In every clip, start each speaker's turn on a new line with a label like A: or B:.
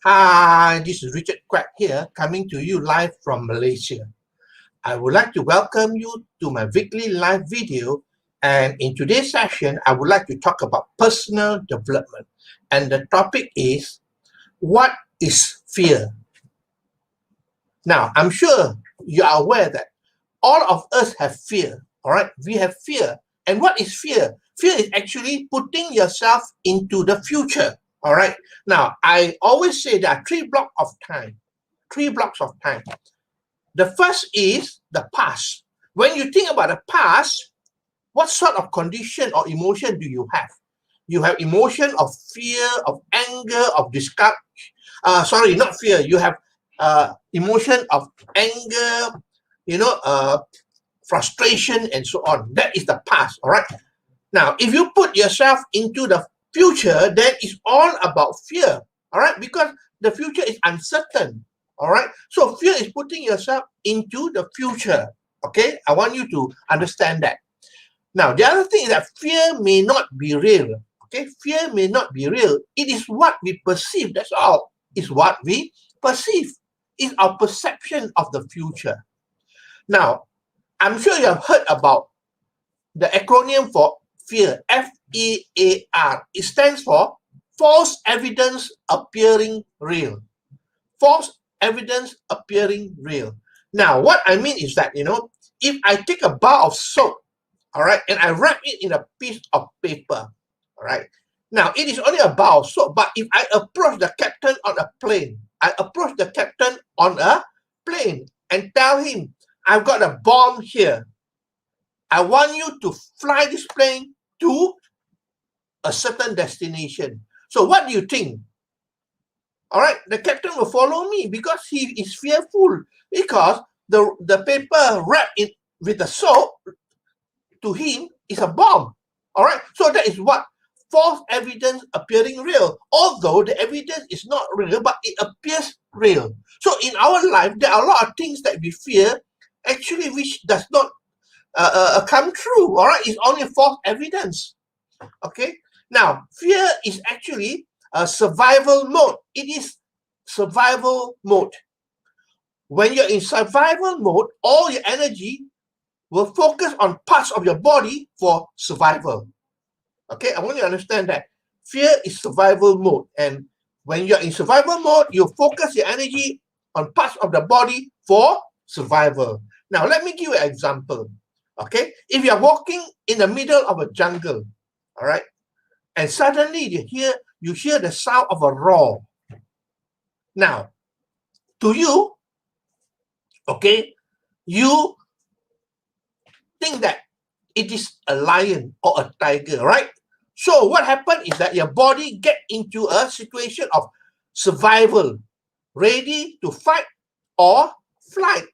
A: Hi, this is Richard Quack here, coming to you live from Malaysia. I would like to welcome you to my weekly live video, and in today's session, I would like to talk about personal development. And the topic is, what is fear? Now, I'm sure you are aware that all of us have fear, all right? We have fear. And what is fear? Fear is actually putting yourself into the future, all right? Now, I always say there are three blocks of time. The first is the past. When you think about the past, what sort of condition or emotion do you have? You have emotion of fear, of anger, of disgust. Sorry, not fear. You have emotion of anger, frustration, and so on. That is the past, all right? Now, if you put yourself into the future, then it's all about fear, all right? Because the future is uncertain, all right? So fear is putting yourself into the future, okay? I want you to understand that. Now, the other thing is that fear may not be real, okay? Fear may not be real. It is what we perceive, that's all. It's what we perceive. It's our perception of the future. Now, I'm sure you have heard about the acronym for fear, F-E-A-R. It stands for false evidence appearing real. False evidence appearing real. Now, what I mean is that, if I take a bar of soap, all right, and I wrap it in a piece of paper, all right, now it is only a bar of soap, but if I approach the captain on a plane, and tell him, I've got a bomb here. I want you to fly this plane to a certain destination. So what do you think? All right, the captain will follow me because he is fearful, because the paper wrapped it with the soap to him is a bomb. All right, so that is what false evidence appearing real. Although the evidence is not real, but it appears real. So in our life, there are a lot of things that we fear, actually, which does not come true. All right, it's only false evidence. Okay, now fear is actually a survival mode. It is survival mode. When you're in survival mode, all your energy will focus on parts of your body for survival. Okay, I want you to understand that fear is survival mode, and when you're in survival mode, you focus your energy on parts of the body for survival. Now, let me give you an example. Okay, if you're walking in the middle of a jungle, all right, and suddenly you hear the sound of a roar. Now, to you, okay, you think that it is a lion or a tiger, right? So what happened is that your body get into a situation of survival, ready to fight or flight.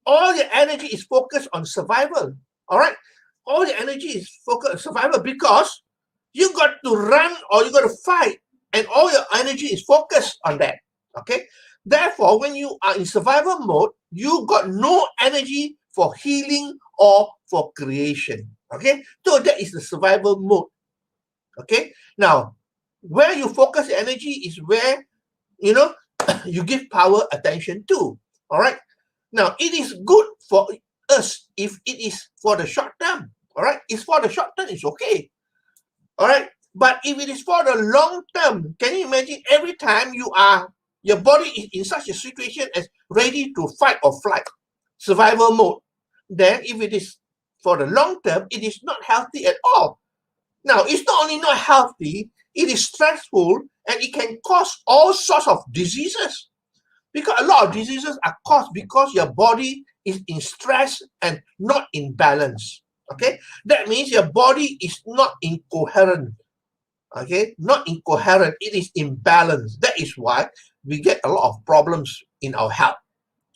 A: All your energy is focused on survival, all right? All your energy is focused on survival because you got to run or you got to fight, and all your energy is focused on that, okay? Therefore, when you are in survival mode, you got no energy for healing or for creation, okay? So that is the survival mode, okay? Now, where you focus your energy is where, you give power attention to, all right? Now, it is good for us if it is for the short term, all right? It's for the short term, it's okay, all right? But if it is for the long term, can you imagine every time your body is in such a situation as ready to fight or flight, survival mode, then if it is for the long term, it is not healthy at all. Now, it's not only not healthy, it is stressful, and it can cause all sorts of diseases. Because a lot of diseases are caused because your body is in stress and not in balance. Okay, that means your body is not incoherent. Okay, not incoherent, it is imbalanced. That is why we get a lot of problems in our health.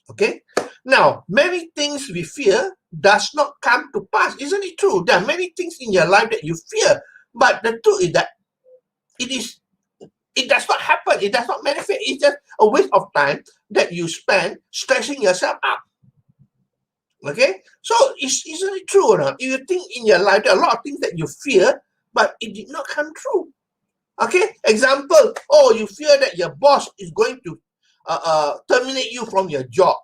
A: Okay, now many things we fear does not come to pass. Isn't it true? There are many things in your life that you fear, but the truth is that it does not happen, it does not manifest. It's just a waste of time that you spend stressing yourself up. Okay, so isn't it true or not? You think in your life there are a lot of things that you fear, but it did not come true. Okay, example, oh, you fear that your boss is going to terminate you from your job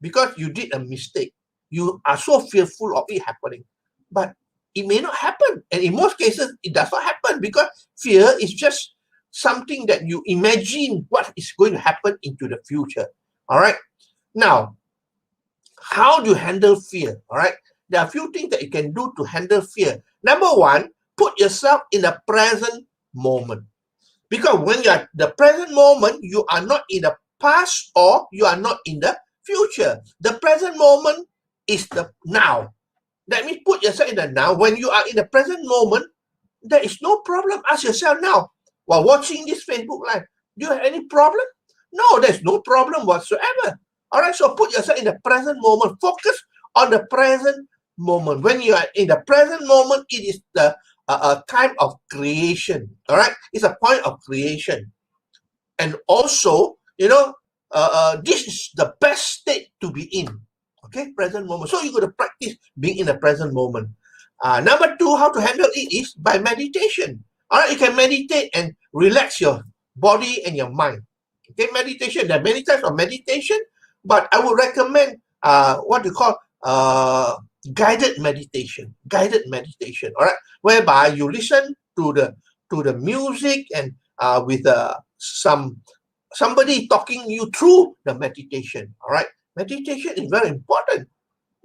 A: because you did a mistake. You are so fearful of it happening. But it may not happen. And in most cases, it does not happen because fear is just something that you imagine what is going to happen into the future. All right. Now, how do you handle fear? All right. There are a few things that you can do to handle fear. Number one, put yourself in the present moment. Because when you're at the present moment, you are not in the past or you are not in the future. The present moment is the now. That means put yourself in the now. When you are in the present moment, there is no problem. Ask yourself now, while watching this Facebook Live, do you have any problem? No, there's no problem whatsoever. All right, so put yourself in the present moment. Focus on the present moment. When you are in the present moment, it is the time of creation. All right, it's a point of creation. And also, this is the best state to be in. Okay, present moment. So you got to practice being in the present moment. Number two, how to handle it is by meditation. All right, you can meditate and relax your body and your mind. Okay, meditation. There are many types of meditation, but I would recommend what you call guided meditation. Guided meditation. All right, whereby you listen to the music and with somebody talking you through the meditation. All right, meditation is very important.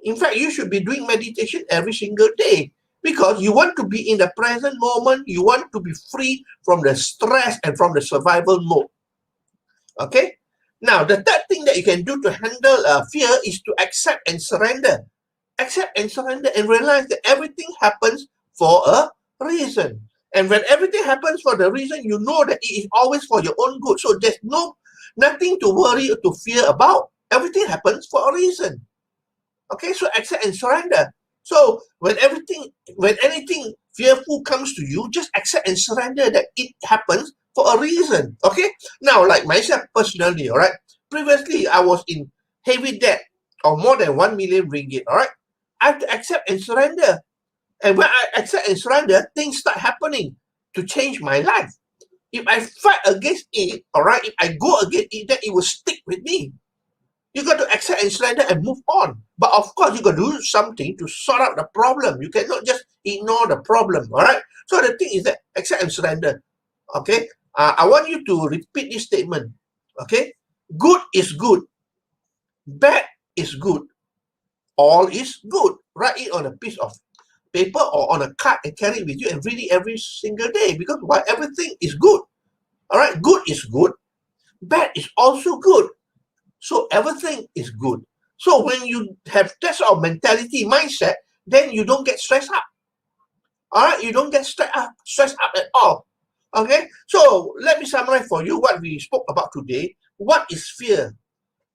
A: In fact, you should be doing meditation every single day because you want to be in the present moment. You want to be free from the stress and from the survival mode. Okay. Now, the third thing that you can do to handle fear is to accept and surrender. Accept and surrender and realize that everything happens for a reason. And when everything happens for the reason, you know that it is always for your own good. So there's nothing to worry or to fear about. Everything happens for a reason. Okay, so accept and surrender. So when anything fearful comes to you, just accept and surrender that it happens for a reason. Okay. Now, like myself personally, all right. Previously, I was in heavy debt of more than 1 million ringgit. All right. I have to accept and surrender. And when I accept and surrender, things start happening to change my life. If I fight against it, all right, if I go against it, then it will stick with me. You got to accept and surrender and move on. But of course, you got to do something to sort out the problem. You cannot just ignore the problem, all right? So the thing is that accept and surrender, okay? I want you to repeat this statement, okay? Good is good. Bad is good. All is good. Write it on a piece of paper or on a card and carry it with you and read it every single day because everything is good. All right? Good is good. Bad is also good. So everything is good. So when you have that sort of mentality, mindset, then you don't get stressed up. All right? You don't get stressed up at all. Okay? So let me summarize for you what we spoke about today. What is fear?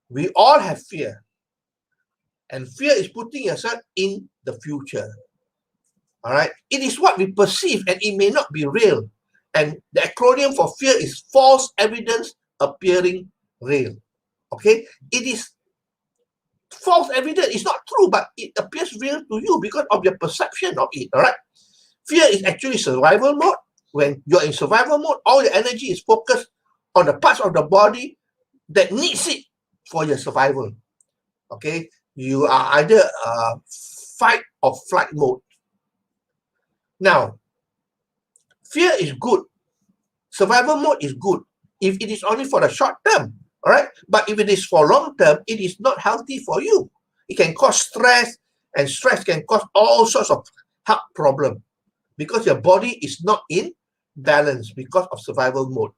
A: We all have fear. And fear is putting yourself in the future. All right? It is what we perceive and it may not be real. And the acronym for fear is false evidence appearing real. Okay? It is false evidence. It's not true, but it appears real to you because of your perception of it. All right? Fear is actually survival mode. When you're in survival mode, all your energy is focused on the parts of the body that needs it for your survival. Okay? You are either fight or flight mode. Now, fear is good. Survival mode is good if it is only for the short term. All right, but if it is for long term, it is not healthy for you. It can cause stress, and stress can cause all sorts of health problems because your body is not in balance because of survival mode.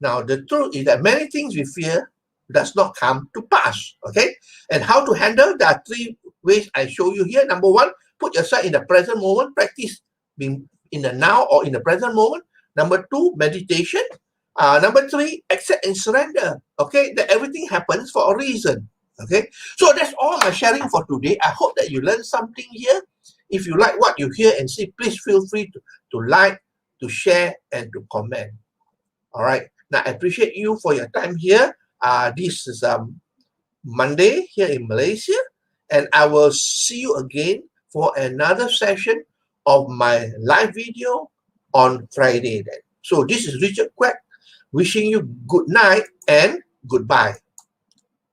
A: Now, the truth is that many things we fear does not come to pass. Okay, and how to handle? There are 3 ways I show you here. Number 1, put yourself in the present moment. Practice being in the now or in the present moment. Number 2, meditation. Number 3, accept and surrender. Okay, that everything happens for a reason. Okay, so that's all my sharing for today. I hope that you learned something here. If you like what you hear and see, please feel free to like, to share, and to comment. All right, now I appreciate you for your time here. This is Monday here in Malaysia, and I will see you again for another session of my live video on Friday then. So this is Richard Quack wishing you good night and goodbye.